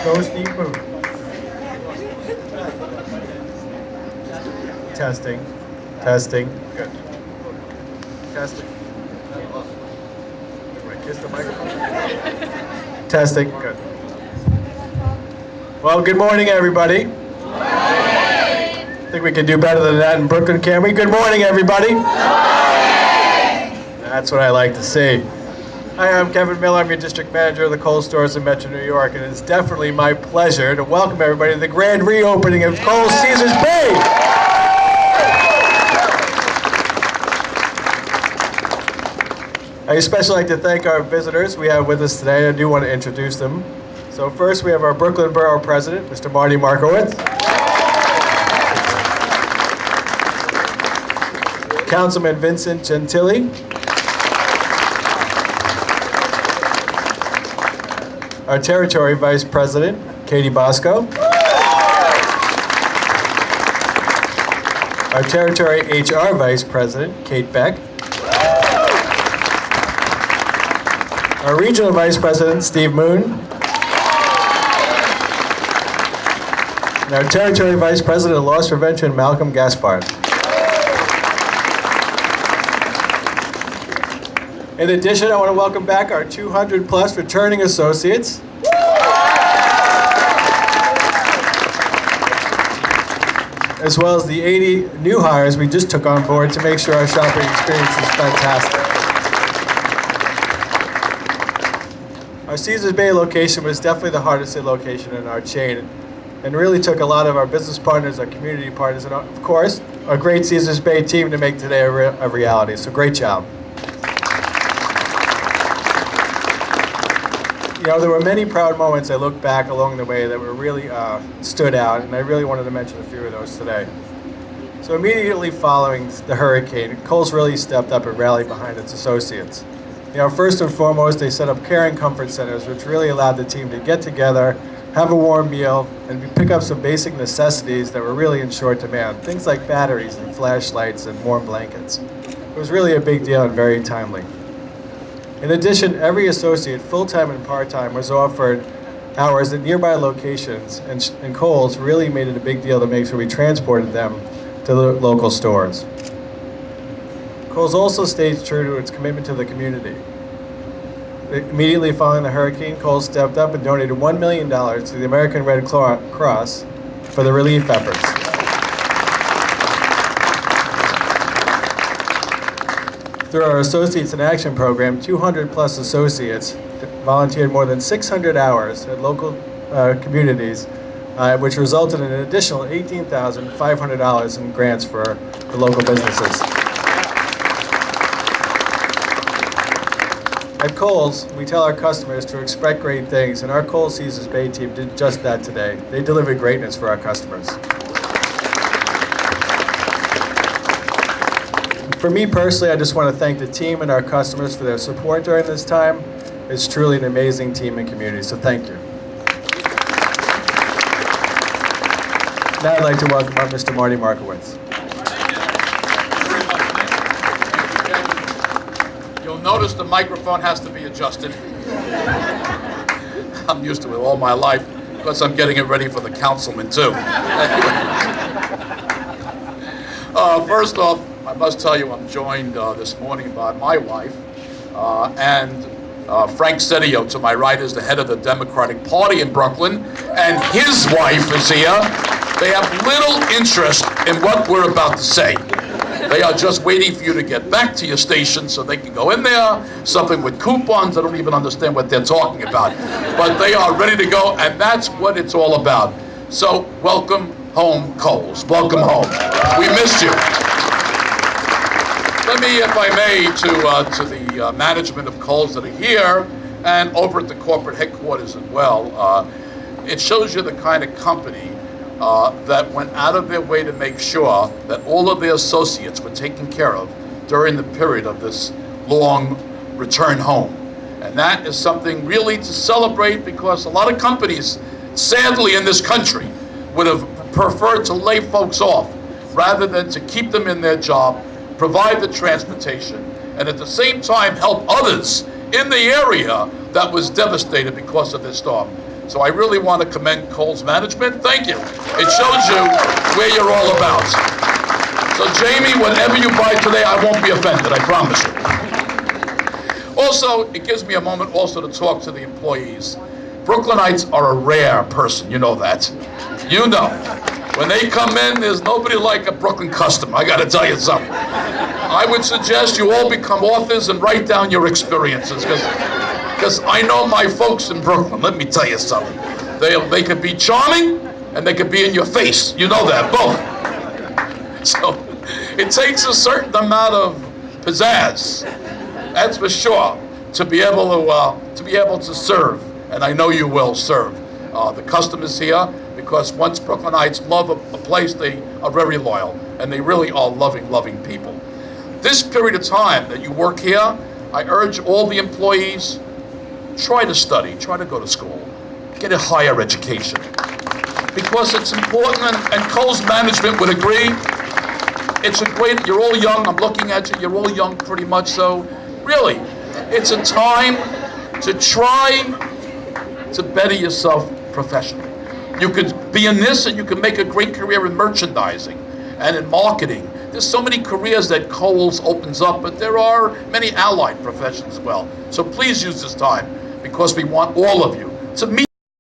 Go Steve, move. Testing. Testing. Good. Testing. Wait, kiss the microphone. Testing. Good. Well, good morning, everybody. I think we can do better than that in Brooklyn, can we? Good morning, everybody. That's what I like to see. Hi, I'm Kevin Miller. I'm your district manager of the Kohls stores in Metro New York, and it's definitely my pleasure to welcome everybody to the grand reopening of Kohls Caesars Bay. I especially like to thank our visitors we have with us today. I do want to introduce them. So first, we have our Brooklyn Borough President, Mr. Marty Markowitz. Councilman Vincent Gentili. Our Territory Vice President, Katie Bosco. Our Territory HR Vice President, Kate Beck. Our Regional Vice President, Steve Moon. And our Territory Vice President of Loss Prevention, Malcolm Gaspard. In addition, I want to welcome back our 200 plus returning associates. As well as the 80 new hires we just took on board to make sure our shopping experience is fantastic. Our Caesars Bay location was definitely the hardest hit location in our chain, and really took a lot of our business partners, our community partners, and of course, our great Caesars Bay team to make today a reality. So great job. You know, there were many proud moments I look back along the way that were really stood out, and I really wanted to mention a few of those today. So immediately following the hurricane, Kohls really stepped up and rallied behind its associates. You know, first and foremost, they set up care and comfort centers, which really allowed the team to get together, have a warm meal, and pick up some basic necessities that were really in short demand. Things like batteries and flashlights and warm blankets. It was really a big deal and very timely. In addition, every associate, full-time and part-time, was offered hours at nearby locations, and Kohls really made it a big deal to make sure we transported them to the local stores. Kohls also stayed true to its commitment to the community. Immediately following the hurricane, Kohls stepped up and donated $1 million to the American Red Cross for the relief efforts. Through our Associates in Action program, 200 plus associates volunteered more than 600 hours at local communities, which resulted in an additional $18,500 in grants for the local businesses. At Kohls, we tell our customers to expect great things, and our Kohls Caesars Bay team did just that today. They delivered greatness for our customers. For me personally, I just want to thank the team and our customers for their support during this time. It's truly an amazing team and community, so thank you. Now I'd like to welcome up Mr. Marty Markowitz. You'll notice the microphone has to be adjusted. I'm used to it all my life, plus I'm getting it ready for the councilman too. First off, I must tell you I'm joined this morning by my wife and Frank Sedio to my right is the head of the Democratic Party in Brooklyn, and his wife is here. They have little interest in what we're about to say. They are just waiting for you to get back to your station so they can go in there, something with coupons. I don't even understand what they're talking about. But they are ready to go, and that's what it's all about. So welcome home, Kohls. Welcome home. We missed you. Let me, if I may, to the management of Kohls that are here and over at the corporate headquarters as well. It shows you the kind of company that went out of their way to make sure that all of their associates were taken care of during the period of this long return home. And that is something really to celebrate, because a lot of companies, sadly in this country, would have preferred to lay folks off rather than to keep them in their job, provide the transportation, and at the same time help others in the area that was devastated because of this storm. So I really want to commend Kohls management. Thank you. It shows you where you're all about. So Jamie, whatever you buy today, I won't be offended, I promise you. Also, it gives me a moment also to talk to the employees. Brooklynites are a rare person, you know that. You know. When they come in, there's nobody like a Brooklyn customer, I gotta tell you something. I would suggest you all become authors and write down your experiences, because I know my folks in Brooklyn, let me tell you something. They could be charming, and they could be in your face, you know that, both. So, it takes a certain amount of pizzazz, that's for sure, to be able to serve, and I know you will serve the customers here, because once Brooklynites love a place, they are very loyal, and they really are loving people. This period of time that you work here, I urge all the employees, try to study, try to go to school, get a higher education, because it's important, and Kohls management would agree. It's a great, you're all young, I'm looking at you, you're all young pretty much, so really, it's a time to try to better yourself professionally. You could be in this, and you can make a great career in merchandising and in marketing. There's so many careers that Kohls opens up, but there are many allied professions as well. So please use this time, because we want all of you to meet